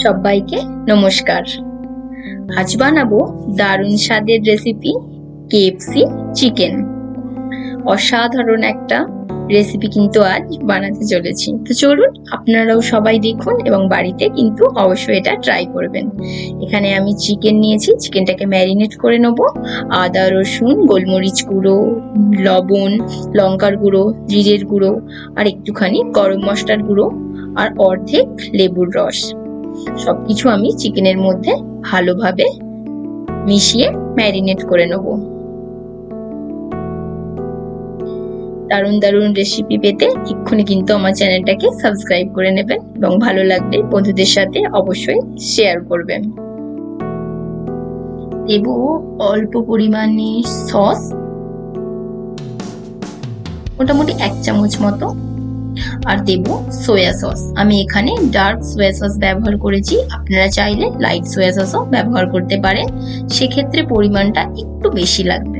সবাইকে নমস্কার। আজ বানাবো দারুণ স্বাদের রেসিপি কেএফসি চিকেন। অসাধারণ একটা রেসিপি কিন্তু আজ বানাতে চলেছি। তো চলুন আপনারাও সবাই দেখুন এবং বাড়িতে কিন্তু অবশ্যই এটা ট্রাই করবেন। এখানে আমি চিকেন নিয়েছি, চিকেনটাকে ম্যারিনেট করে নেব। আদা রসুন, গোলমরিচ গুঁড়ো, লবণ, লঙ্কার গুঁড়ো, জিরের গুঁড়ো আর একটুখানি গরম মশলার গুঁড়ো আর অর্ধেক লেবুর রস সবকিছু আমি চিকেনের মধ্যে ভালোভাবে মিশিয়ে ম্যারিনেট করে নেব। দারুণ দারুণ রেসিপি পেতে এক্ষুনি কিন্তু আমার চ্যানেলটাকে সাবস্ক্রাইব করে নেবেন এবং ভালো লাগলে বন্ধুদের সাথে অবশ্যই শেয়ার করবেন। দেব অল্প পরিমাণে সস, মোটামুটি 1 চামচ মতো, আর দেব সোয়া সস। আমি এখানে ডার্ক সোয়া সস ব্যবহার করেছি, আপনারা চাইলে লাইট সোয়া সসও ব্যবহার করতে পারেন, সেক্ষেত্রে পরিমাণটা একটু বেশি লাগবে।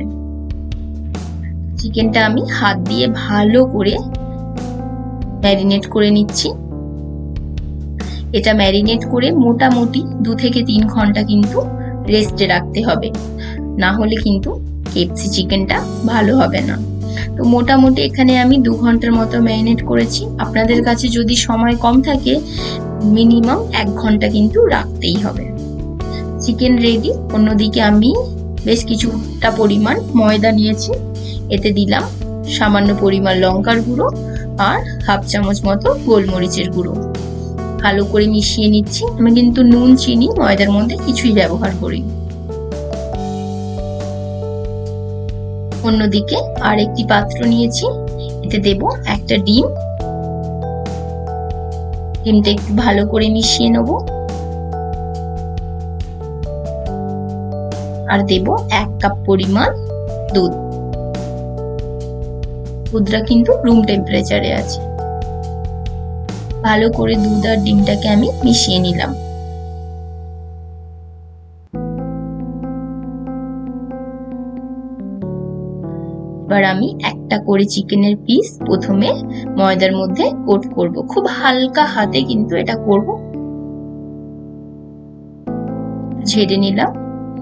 চিকেনটা আমি হাত দিয়ে ভালো করে ম্যারিনেট করে নিচ্ছি। এটা ম্যারিনেট করে মোটামুটি 2 থেকে 3 ঘন্টা কিন্তু রেস্টে রাখতে হবে, না হলে কিন্তু কেএফসি চিকেনটা ভালো হবে না। তো মোটামুটি এখানে আমি 2 ঘন্টার মতো ম্যারিনেট করেছি। আপনাদের কাছে যদি সময় কম থাকে মিনিমাম 1 ঘন্টা কিন্তু রাখতেই হবে। Chicken ready. অন্যদিকে আমি বেশ কিছুটা পরিমাণ ময়দা নিয়েছি, এতে দিলাম সামান্য পরিমাণ লঙ্কার গুঁড়ো আর হাফ চামচ মতো গোলমরিচের গুঁড়ো। ভালো করে মিশিয়ে নিচ্ছি। আমি কিন্তু নুন, চিনি ময়দার মধ্যে কিছুই ব্যবহার করি। অন্যদিকে আর একটি পাত্র নিয়েছি, এতে দেব একটা ডিম। ডিমটা একটু ভালো করে মিশিয়ে নেব আর দেব 1 কাপ পরিমাণ দুধ। দুধটা কিন্তু রুম টেম্পারেচারে আছে। ভালো করে দুধ আর ডিমটাকে আমি মিশিয়ে নিলাম। এবার আমি একটা করে চিকেনের পিস প্রথমে ময়দার মধ্যে কোট করব। খুব হালকা হাতে কিন্তু এটা করব। ঝেড়ে নিলাম,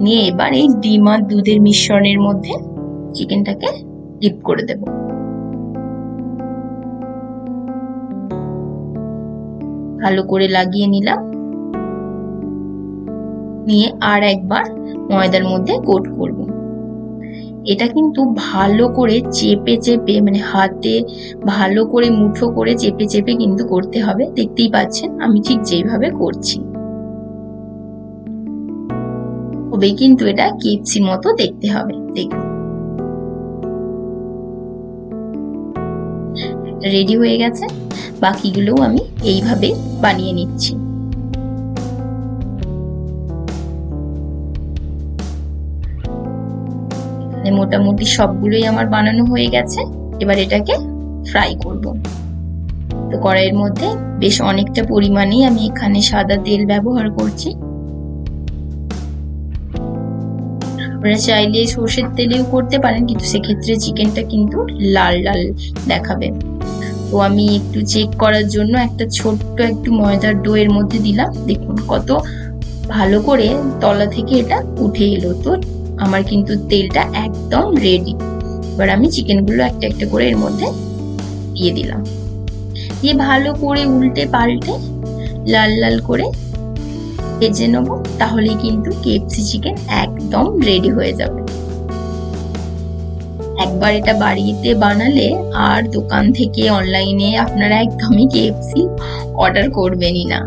নিয়ে এবার এই ডিম আর দুধের মিশ্রণের মধ্যে চিকেনটাকে ডিপ করে দেব। ভালো করে লাগিয়ে নিলাম, নিয়ে আর একবার ময়দার মধ্যে কোট করব। এটা কিন্তু ভালো করে চেপে চেপে, মানে হাতে ভালো করে মুঠো করে চেপে চেপে কিন্তু করতে হবে। দেখতেই পাচ্ছেন আমি ঠিক যেভাবে করছি, তবে কিন্তু এটা কেএফসি মতো দেখতে হবে। দেখুন রেডি হয়ে গেছে। বাকিগুলোও আমি এইভাবে বানিয়ে নিচ্ছি। মোটামুটি সবগুলোই আমার বানানো হয়ে গেছে। এবার এটাকে ফ্রাই করব। তো কড়াইয়ের মধ্যে বেশ অনেকটা পরিমাণেই আমি এখানে সাদা তেল ব্যবহার করছি। আপনারা চাইলে সর্ষের তেলেও করতে পারেন, কিন্তু সেক্ষেত্রে চিকেনটা কিন্তু লাল লাল দেখাবে। তো আমি একটু চেক করার জন্য একটা ছোট্ট একটু ময়দার ডো এর মধ্যে দিলাম। দেখুন কত ভালো করে তলা থেকে এটা উঠে এলো। তো আমার কিন্তু তেলটা একদম রেডি। এবার আমি চিকেনগুলো একটা একটা করে এর মধ্যে দিয়ে দিলাম, দিয়ে ভালো করে উল্টে পাল্টে লাল লাল করে ভেজে নেব। তাহলেই কিন্তু কেএফসি চিকেন একদম রেডি হয়ে যাবে। একবার এটা বাড়িতে বানালে আর দোকান থেকে অনলাইনে আপনারা একদমই কেএফসি অর্ডার করবেনই না।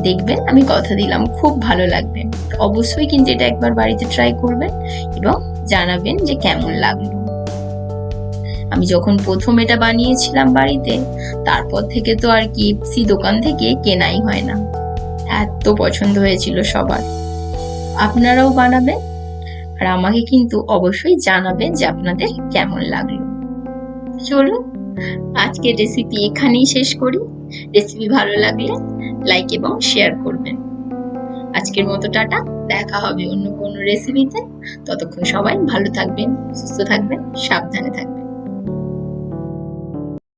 দেখবেন, আমি কথা দিলাম খুব ভালো লাগবে। অবশ্যই কিন্তু এটা একবার বাড়িতে ট্রাই করবেন এবং জানাবেন যে কেমন লাগলো। আমি যখন প্রথম এটা বানিয়েছিলাম বাড়িতে, তারপর থেকে তো আর কেএফসি দোকান থেকে কেনাই হয় না। এত পছন্দ হয়েছিল সবার। আপনারাও বানাবেন আর আমাকে কিন্তু অবশ্যই জানাবেন যে আপনাদের কেমন লাগলো। চলুন আজকের রেসিপি এখানেই শেষ করি। রেসিপি ভালো লাগলে লাইক এবং শেয়ার করবেন। আজকের মতো টাটা, দেখা হবে অন্য কোনো রেসিপিতে। ততক্ষণ সবাই ভালো থাকবেন, সুস্থ থাকবেন, সাবধানে থাকবেন।